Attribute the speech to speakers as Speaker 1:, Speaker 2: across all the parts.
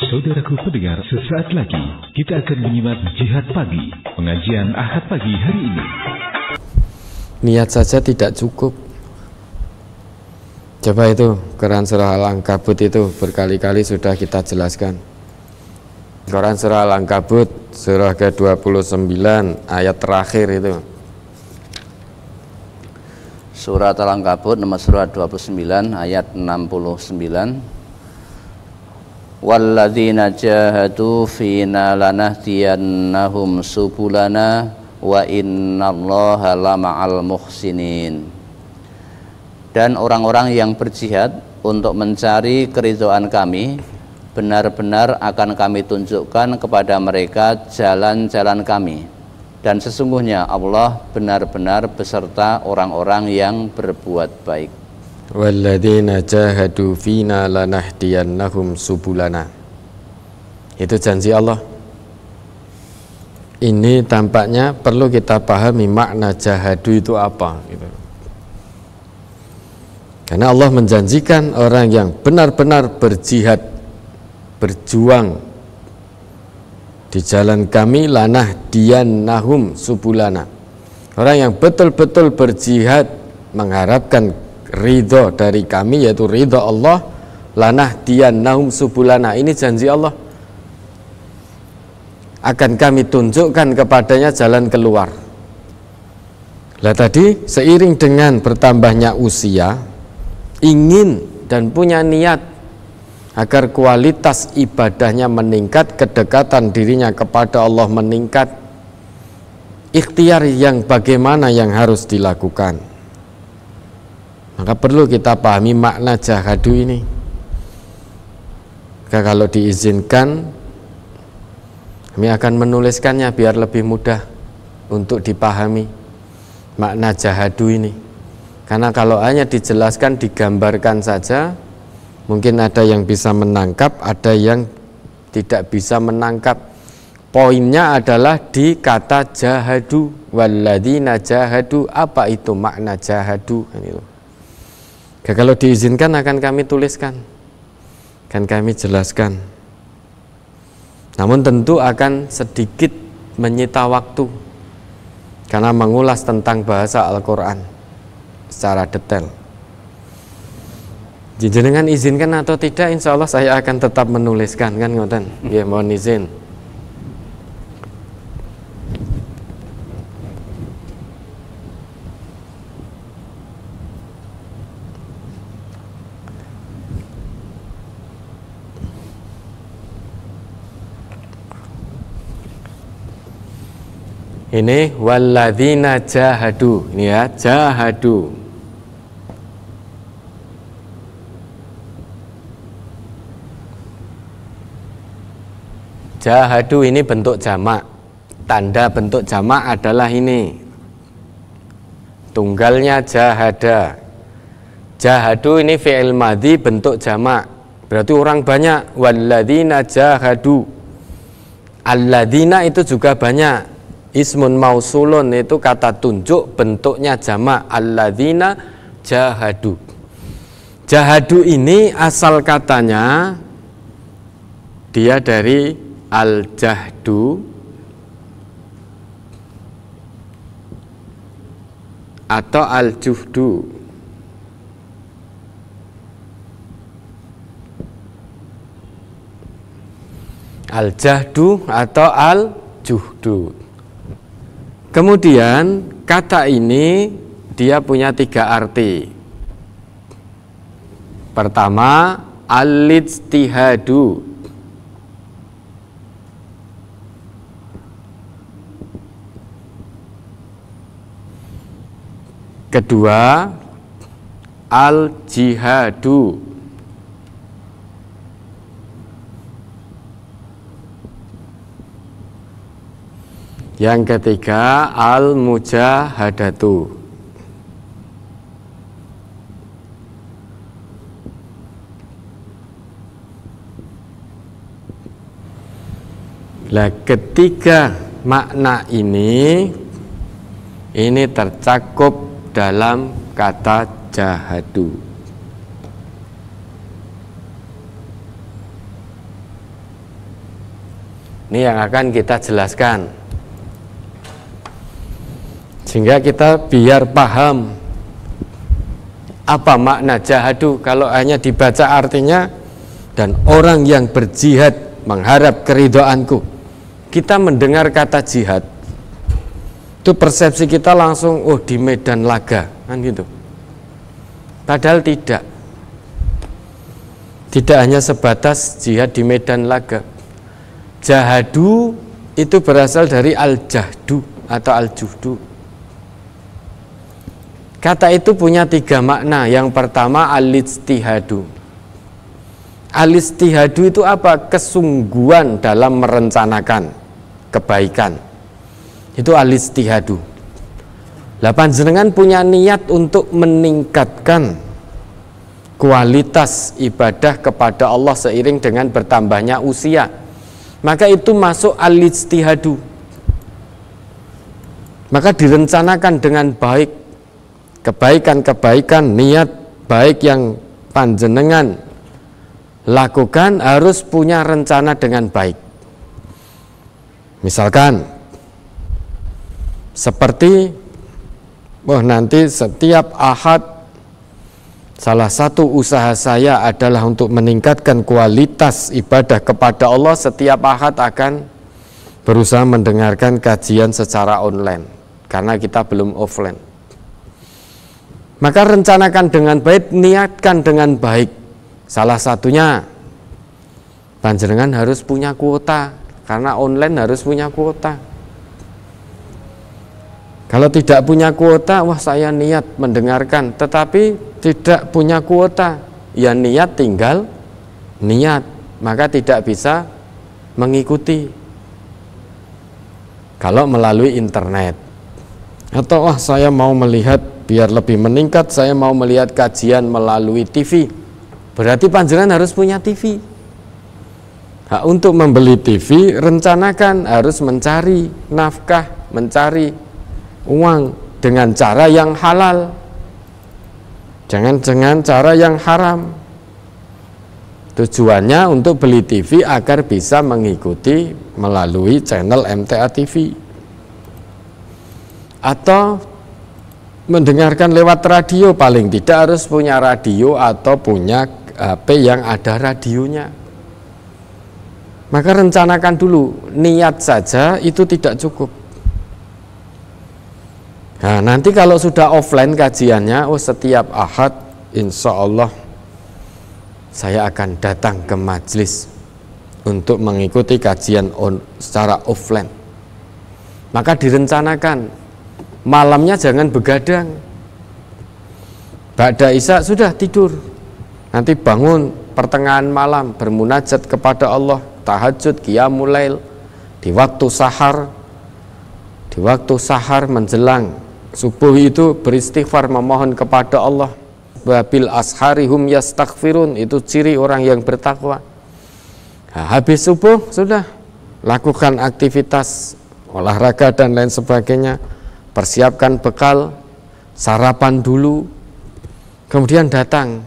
Speaker 1: Saudaraku pendengar, sesaat lagi kita akan menyimak Jihad Pagi, pengajian Ahad pagi hari ini.
Speaker 2: Niat saja tidak cukup. Coba itu Quran surah Al-Ankabut itu berkali-kali sudah kita jelaskan. Quran surah Al-Ankabut surah ke-29 ayat terakhir itu.
Speaker 3: Surat Al-Ankabut nomor surat 29 ayat 69. Walladzina jahadu fina lanahdiyannahum subulana wa innallaha lama'al muhsinin. Dan orang-orang yang berjihad untuk mencari keridhaan kami, benar-benar akan kami tunjukkan kepada mereka jalan-jalan kami, dan sesungguhnya Allah benar-benar beserta orang-orang yang berbuat baik.
Speaker 2: Walladzina jahadu fina lanahdiyannahum subulana. Itu janji Allah. Ini tampaknya perlu kita pahami makna jahadu itu apa gitu. Karena Allah menjanjikan orang yang benar-benar berjihad, berjuang di jalan kami, lanahdiyannahum subulana. Orang yang betul-betul berjihad mengharapkan ridho dari kami, yaitu ridho Allah, lanahdiyannahum subulana. Ini janji Allah, akan kami tunjukkan kepadanya jalan keluar. Lah tadi seiring dengan bertambahnya usia, ingin dan punya niat agar kualitas ibadahnya meningkat, kedekatan dirinya kepada Allah meningkat, ikhtiar yang bagaimana yang harus dilakukan. Maka perlu kita pahami makna jahadu ini. Maka kalau diizinkan, kami akan menuliskannya biar lebih mudah untuk dipahami makna jahadu ini. Karena kalau hanya dijelaskan, digambarkan saja, mungkin ada yang bisa menangkap, ada yang tidak bisa menangkap. Poinnya adalah di kata jahadu. Walladzina jahadu, apa itu makna jahadu? Itu. Kalau diizinkan akan kami tuliskan, akan kami jelaskan. Namun tentu akan sedikit menyita waktu, karena mengulas tentang bahasa Al-Quran secara detail. Jenengan izinkan atau tidak, insya Allah saya akan tetap menuliskan, kan ngoten? Ya, mohon izin. Ini walladzina jahadu, ini ya, jahadu. Jahadu ini bentuk jamak. Tanda bentuk jamak adalah ini. Tunggalnya jahada. Jahadu ini fi'il madhi bentuk jamak. Berarti orang banyak. Walladzina jahadu. Alladzina itu juga banyak. Ismun mausulun itu kata tunjuk, bentuknya jamak. Alladzina jahadu. Jahadu ini asal katanya dia dari al-jahdu atau al-juhdu. Al-jahdu atau al-juhdu. Kemudian kata ini dia punya 3 arti. Pertama, al-ijtihadu. Kedua, al-jihadu. Yang ketiga, al-mujahadatu. Lah ketiga makna ini tercakup dalam kata jahadu. Ini yang akan kita jelaskan, sehingga kita biar paham apa makna jahadu. Kalau hanya dibaca artinya, dan orang yang berjihad mengharap keridhoanku, kita mendengar kata jihad, itu persepsi kita langsung, oh di medan laga, kan gitu. Padahal tidak hanya sebatas jihad di medan laga. Jahadu itu berasal dari al-jahdu atau al-juhdu. Kata itu punya 3 makna. Yang pertama al-ijtihadu. Al-ijtihadu itu apa? Kesungguhan dalam merencanakan kebaikan. Itu al-ijtihadu. Lah panjenengan punya niat untuk meningkatkan kualitas ibadah kepada Allah seiring dengan bertambahnya usia, maka itu masuk al-ijtihadu. Maka direncanakan dengan baik, kebaikan-kebaikan, niat baik yang panjenengan lakukan harus punya rencana dengan baik. Misalkan seperti nanti setiap Ahad salah satu usaha saya adalah untuk meningkatkan kualitas ibadah kepada Allah. Setiap Ahad akan berusaha mendengarkan kajian secara online karena kita belum offline. Maka rencanakan dengan baik, niatkan dengan baik. Salah satunya panjenengan harus punya kuota, karena online harus punya kuota. Kalau tidak punya kuota, wah saya niat mendengarkan, tetapi tidak punya kuota, ya niat tinggal niat, maka tidak bisa mengikuti. Kalau melalui internet, atau saya mau melihat biar lebih meningkat, saya mau melihat kajian melalui TV, berarti panjenengan harus punya TV. Untuk membeli TV, rencanakan harus mencari nafkah, mencari uang dengan cara yang halal, jangan dengan cara yang haram. Tujuannya untuk beli TV agar bisa mengikuti melalui channel MTA TV, atau mendengarkan lewat radio. Paling tidak harus punya radio atau punya HP yang ada radionya. Maka rencanakan dulu, niat saja itu tidak cukup. Nah, nanti kalau sudah offline kajiannya, setiap Ahad insya Allah saya akan datang ke majelis untuk mengikuti kajian secara offline. Maka direncanakan, malamnya jangan begadang. Ba'da Isya sudah tidur, nanti bangun pertengahan malam bermunajat kepada Allah, tahajud, qiyamul lail, di waktu sahar menjelang subuh itu beristighfar, memohon kepada Allah. Wabil asharihum yastaghfirun, itu ciri orang yang bertakwa. Nah, habis subuh sudah lakukan aktivitas olahraga dan lain sebagainya, persiapkan bekal, sarapan dulu, kemudian datang.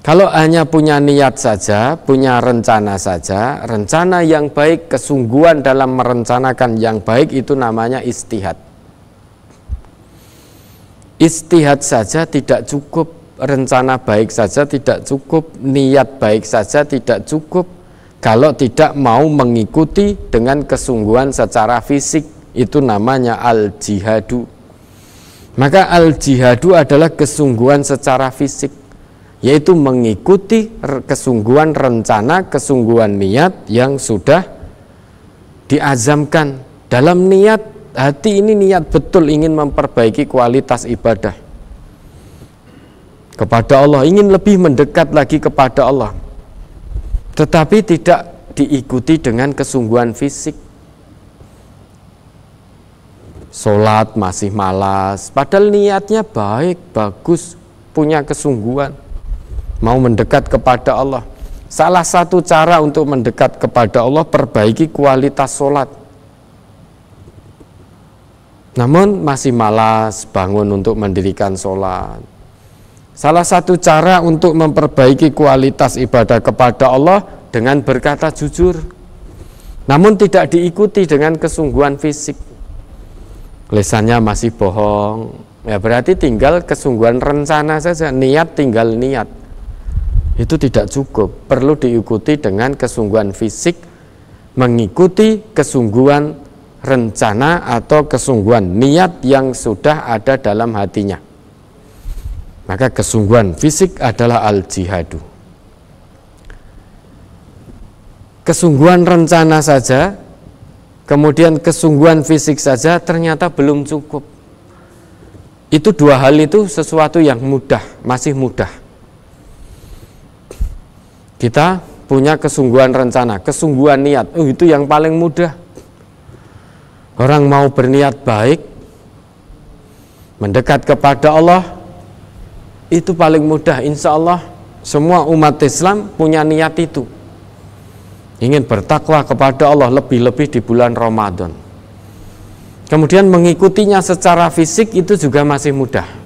Speaker 2: Kalau hanya punya niat saja, punya rencana saja, rencana yang baik, kesungguhan dalam merencanakan yang baik, itu namanya ijtihad. Ijtihad saja tidak cukup, rencana baik saja tidak cukup, niat baik saja tidak cukup, kalau tidak mau mengikuti dengan kesungguhan secara fisik. Itu namanya al-jihadu. Maka al-jihadu adalah kesungguhan secara fisik, yaitu mengikuti kesungguhan rencana, kesungguhan niat yang sudah diazamkan. Dalam niat hati ini niat betul ingin memperbaiki kualitas ibadah kepada Allah, ingin lebih mendekat lagi kepada Allah, tetapi tidak diikuti dengan kesungguhan fisik. Sholat masih malas, padahal niatnya baik, bagus, punya kesungguhan, mau mendekat kepada Allah. Salah satu cara untuk mendekat kepada Allah, perbaiki kualitas sholat. Namun masih malas bangun untuk mendirikan sholat. Salah satu cara untuk memperbaiki kualitas ibadah kepada Allah dengan berkata jujur. namun tidak diikuti dengan kesungguhan fisik. Lisannya masih bohong, ya berarti tinggal kesungguhan rencana saja, niat tinggal niat. Itu tidak cukup, perlu diikuti dengan kesungguhan fisik, mengikuti kesungguhan rencana atau kesungguhan niat yang sudah ada dalam hatinya. Maka kesungguhan fisik adalah al-jihadu. Kesungguhan rencana saja, kemudian kesungguhan fisik saja ternyata belum cukup. Itu dua hal itu sesuatu yang mudah, masih mudah. Kita punya kesungguhan rencana, kesungguhan niat, itu yang paling mudah. Orang mau berniat baik, mendekat kepada Allah, itu paling mudah. Insya Allah semua umat Islam punya niat itu, ingin bertakwa kepada Allah lebih-lebih di bulan Ramadan. Kemudian mengikutinya secara fisik itu juga masih mudah.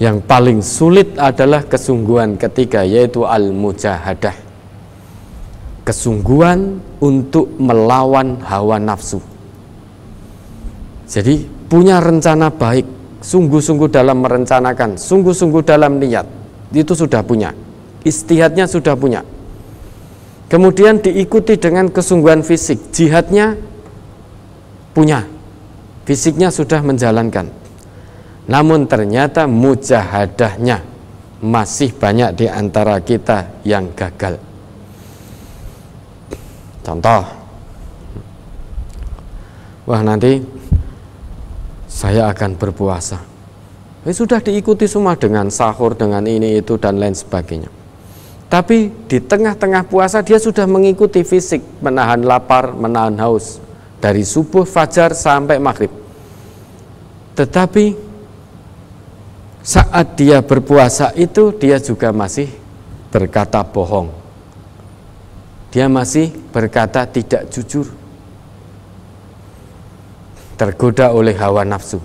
Speaker 2: Yang paling sulit adalah kesungguhan ketiga, yaitu al-mujahadah, kesungguhan untuk melawan hawa nafsu. Jadi punya rencana baik, sungguh-sungguh dalam merencanakan, sungguh-sungguh dalam niat, itu sudah punya, istihadnya sudah punya. Kemudian diikuti dengan kesungguhan fisik, jihadnya punya, fisiknya sudah menjalankan. Namun ternyata mujahadahnya masih banyak di antara kita yang gagal. Contoh, wah nanti saya akan berpuasa. Sudah diikuti semua dengan sahur, dengan ini itu dan lain sebagainya. Tapi di tengah-tengah puasa dia sudah mengikuti fisik, menahan lapar, menahan haus dari subuh fajar sampai maghrib. Tetapi saat dia berpuasa itu dia juga masih berkata bohong. Dia masih berkata tidak jujur, tergoda oleh hawa nafsu.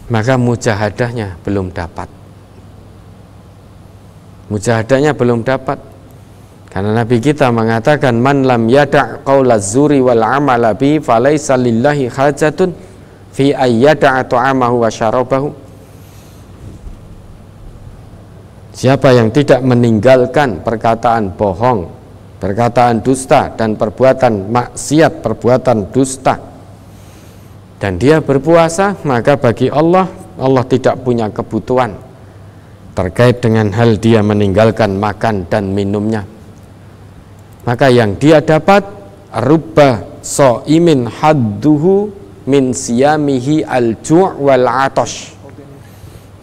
Speaker 2: Maka mujahadahnya belum dapat. Mujahadahnya belum dapat. Karena Nabi kita mengatakan, man lam yada' qaula zuri wal amala bi falaisa lillahi hajatun fi ayyada'a ta'amahu wa syarabahu. Siapa yang tidak meninggalkan perkataan bohong, perkataan dusta dan perbuatan maksiat, perbuatan dusta, dan dia berpuasa, maka bagi Allah tidak punya kebutuhan terkait dengan hal dia meninggalkan makan dan minumnya. Maka yang dia dapat, rubba so'imin hadduhu min siyamihi al-ju' wal atash.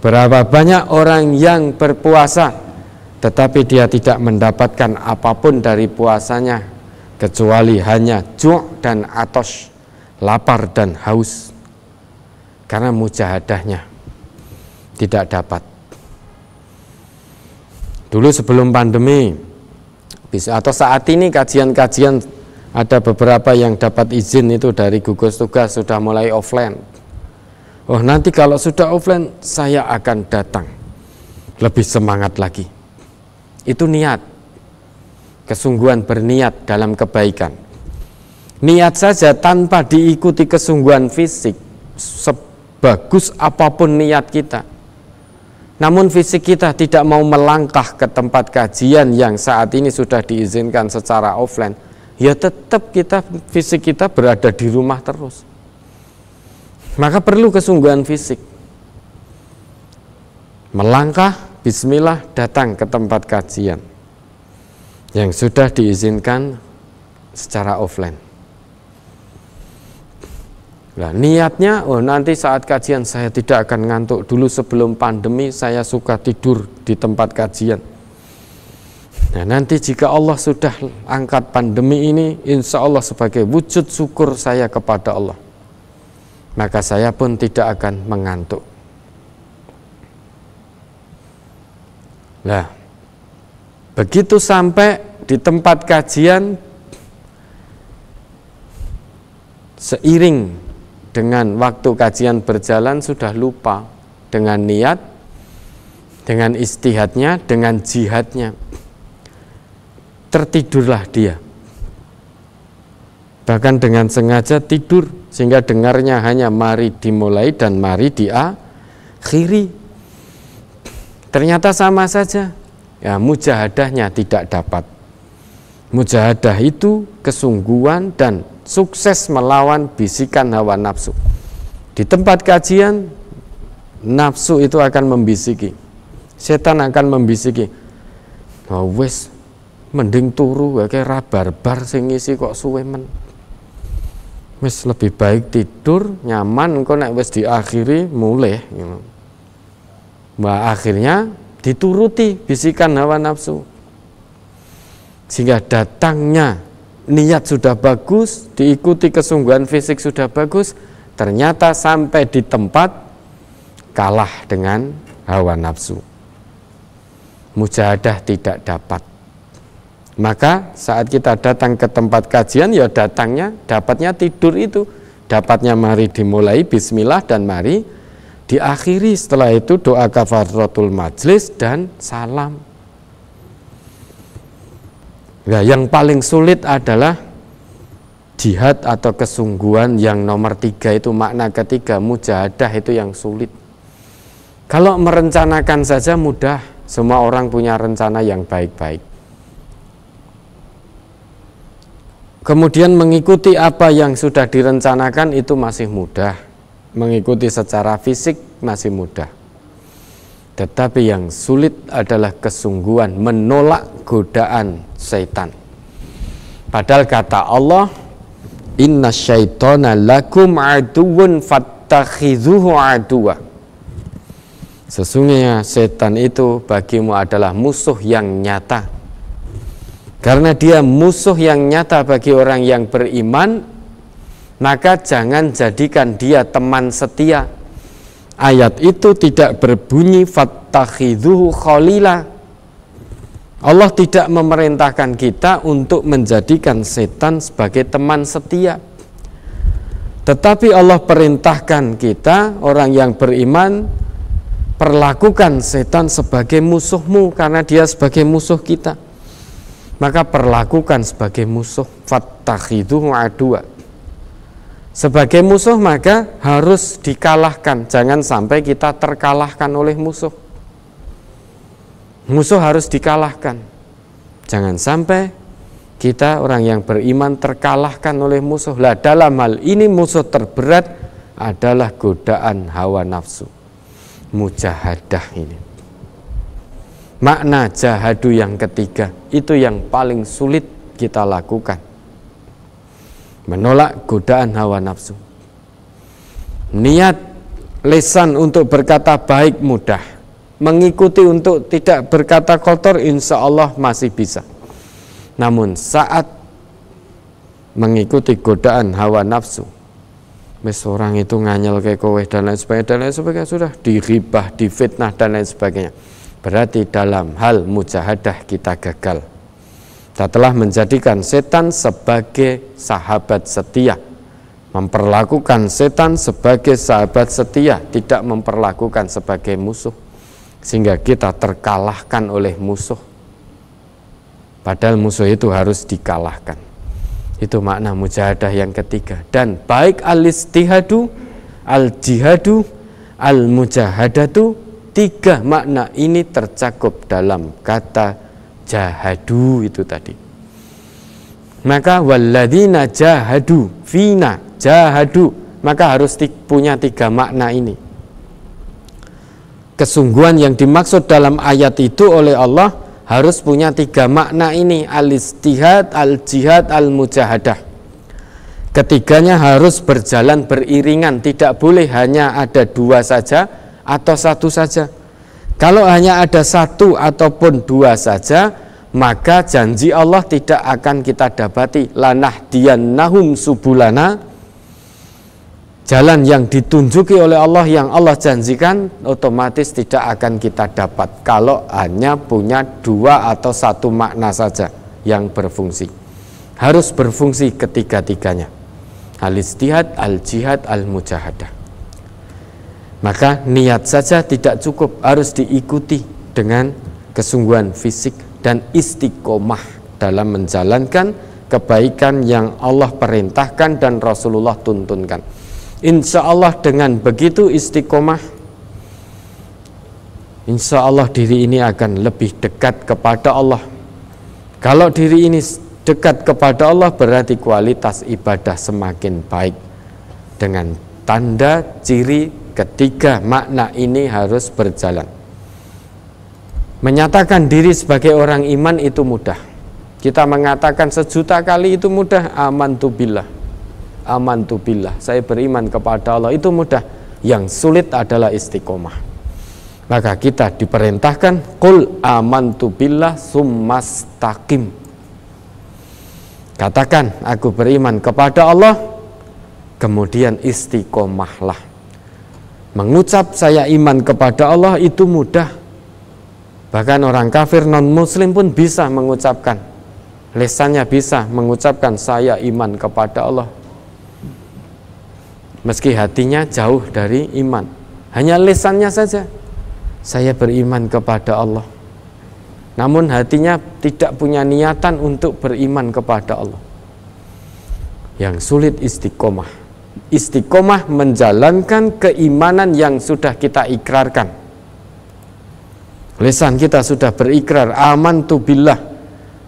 Speaker 2: Berapa banyak orang yang berpuasa tetapi dia tidak mendapatkan apapun dari puasanya kecuali hanya ju' dan atash, lapar dan haus, karena mujahadahnya tidak dapat. Dulu sebelum pandemi atau saat ini kajian-kajian ada beberapa yang dapat izin itu dari gugus tugas sudah mulai offline. Oh nanti kalau sudah offline saya akan datang lebih semangat lagi. Itu niat, kesungguhan berniat dalam kebaikan. Niat saja tanpa diikuti kesungguhan fisik, sebagus apapun niat kita, namun fisik kita tidak mau melangkah ke tempat kajian yang saat ini sudah diizinkan secara offline, ya tetap fisik kita berada di rumah terus. Maka perlu kesungguhan fisik. Melangkah, bismillah, datang ke tempat kajian yang sudah diizinkan secara offline. Nah, niatnya, nanti saat kajian saya tidak akan ngantuk. Dulu sebelum pandemi saya suka tidur di tempat kajian. Nah, nanti jika Allah sudah angkat pandemi ini, insya Allah sebagai wujud syukur saya kepada Allah, maka saya pun tidak akan mengantuk. Nah, begitu sampai di tempat kajian, seiring dengan waktu kajian berjalan sudah lupa dengan niat, dengan istihadnya, dengan jihadnya. tertidurlah dia. Bahkan dengan sengaja tidur, sehingga dengarnya hanya mari dimulai dan mari diakhiri. Ternyata sama saja, ya mujahadahnya tidak dapat. Mujahadah itu kesungguhan dan sukses melawan bisikan hawa nafsu. Di tempat kajian, nafsu itu akan membisiki, setan akan membisiki, oh, wes mending turu kayak barbar sing ngisi kok suwe men. Wes lebih baik tidur nyaman, engko nek wes diakhiri mulai. Bah akhirnya dituruti bisikan hawa nafsu. Sehingga datangnya niat sudah bagus, diikuti kesungguhan fisik sudah bagus, ternyata sampai di tempat kalah dengan hawa nafsu. Mujahadah tidak dapat. Maka saat kita datang ke tempat kajian, ya dapatnya tidur itu. Dapatnya mari dimulai bismillah dan mari diakhiri. Setelah itu doa kafaratul majlis dan salam. Nah, yang paling sulit adalah jihad atau kesungguhan yang nomor 3 itu makna ketiga, mujahadah itu yang sulit. Kalau merencanakan saja mudah, semua orang punya rencana yang baik-baik. Kemudian mengikuti apa yang sudah direncanakan itu masih mudah. Mengikuti secara fisik masih mudah. Tetapi yang sulit adalah kesungguhan menolak godaan setan. Padahal kata Allah, inna syaitana lakum aduwwun fattakhidhuhu aduwa. Sesungguhnya setan itu bagimu adalah musuh yang nyata. Karena dia musuh yang nyata bagi orang yang beriman, maka jangan jadikan dia teman setia. Ayat itu tidak berbunyi fattakhidhuhu khalila. Allah tidak memerintahkan kita untuk menjadikan setan sebagai teman setia. Tetapi Allah perintahkan kita, orang yang beriman, perlakukan setan sebagai musuhmu karena dia sebagai musuh kita. Maka perlakukan sebagai musuh, fattakhidhuhu aduwa. Sebagai musuh maka harus dikalahkan, jangan sampai kita terkalahkan oleh musuh. Musuh harus dikalahkan. Jangan sampai kita orang yang beriman terkalahkan oleh musuh. Lah dalam hal ini musuh terberat adalah godaan hawa nafsu. Mujahadah ini. Makna jahadu yang ketiga itu yang paling sulit kita lakukan. Menolak godaan hawa nafsu. Niat lisan untuk berkata baik mudah. Mengikuti untuk tidak berkata kotor insya Allah masih bisa. Namun saat mengikuti godaan hawa nafsu, orang itu nganyel kayak kowe dan lain sebagainya, sudah diribah, difitnah dan lain sebagainya. Berarti dalam hal mujahadah kita gagal. Kita telah menjadikan setan sebagai sahabat setia, memperlakukan setan sebagai sahabat setia, tidak memperlakukan sebagai musuh, sehingga kita terkalahkan oleh musuh. Padahal musuh itu harus dikalahkan. Itu makna mujahadah yang ketiga. Dan baik al-istihadu, al-jihadu, al-mujahadatu, 3 makna ini tercakup dalam kata jahadu itu tadi. Maka walladzina jahadu fina jahadu, maka harus punya 3 makna ini. Kesungguhan yang dimaksud dalam ayat itu oleh Allah harus punya 3 makna ini, al-istihad, al-jihad, al-mujahadah. Ketiganya harus berjalan beriringan, tidak boleh hanya ada 2 saja atau 1 saja. Kalau hanya ada 1 ataupun 2 saja, maka janji Allah tidak akan kita dapati. Lanahdiyannahum subulana, jalan yang ditunjuki oleh Allah, yang Allah janjikan, otomatis tidak akan kita dapat kalau hanya punya 2 atau 1 makna saja yang berfungsi. Harus berfungsi ketiga-tiganya, al-istihad, al-jihad, al-mujahadah. Maka niat saja tidak cukup, harus diikuti dengan kesungguhan fisik dan istiqomah. dalam menjalankan kebaikan yang Allah perintahkan dan Rasulullah tuntunkan. Insya Allah dengan begitu istiqomah, insya Allah diri ini akan lebih dekat kepada Allah. Kalau diri ini dekat kepada Allah, berarti kualitas ibadah semakin baik. Dengan tanda ciri ketiga, makna ini harus berjalan. Menyatakan diri sebagai orang iman itu mudah. Kita mengatakan 1.000.000 kali itu mudah. Amantu billah, amantu billah, saya beriman kepada Allah, itu mudah. Yang sulit adalah istiqomah. Maka kita diperintahkan qul amantu billah summastaqim. Katakan aku beriman kepada Allah, kemudian istiqomahlah. Mengucap saya iman kepada Allah itu mudah. Bahkan orang kafir non-muslim pun bisa mengucapkan, lisannya bisa mengucapkan saya iman kepada Allah, meski hatinya jauh dari iman. Hanya lisannya saja saya beriman kepada Allah, namun hatinya tidak punya niatan untuk beriman kepada Allah. Yang sulit istiqomah. Istiqomah menjalankan keimanan yang sudah kita ikrarkan. Lisan kita sudah berikrar amantu billah.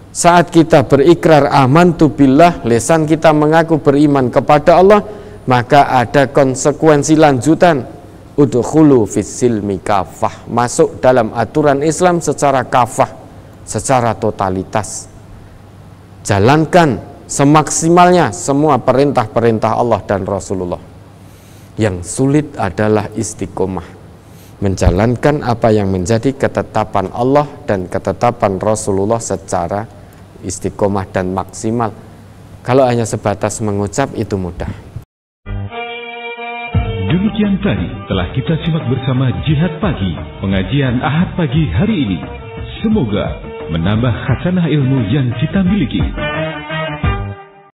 Speaker 2: Saat kita berikrar amantu billah, lisan kita mengaku beriman kepada Allah, maka ada konsekuensi lanjutan. Udkhulu fis-silmi kafah, masuk dalam aturan Islam secara kafah, secara totalitas. Jalankan semaksimalnya semua perintah-perintah Allah dan Rasulullah. Yang sulit adalah istiqomah, menjalankan apa yang menjadi ketetapan Allah dan ketetapan Rasulullah secara istiqomah dan maksimal. Kalau hanya sebatas mengucap itu mudah.
Speaker 1: Demikian tadi telah kita simak bersama Jihad Pagi, pengajian Ahad pagi hari ini. Semoga menambah khasanah ilmu yang kita miliki.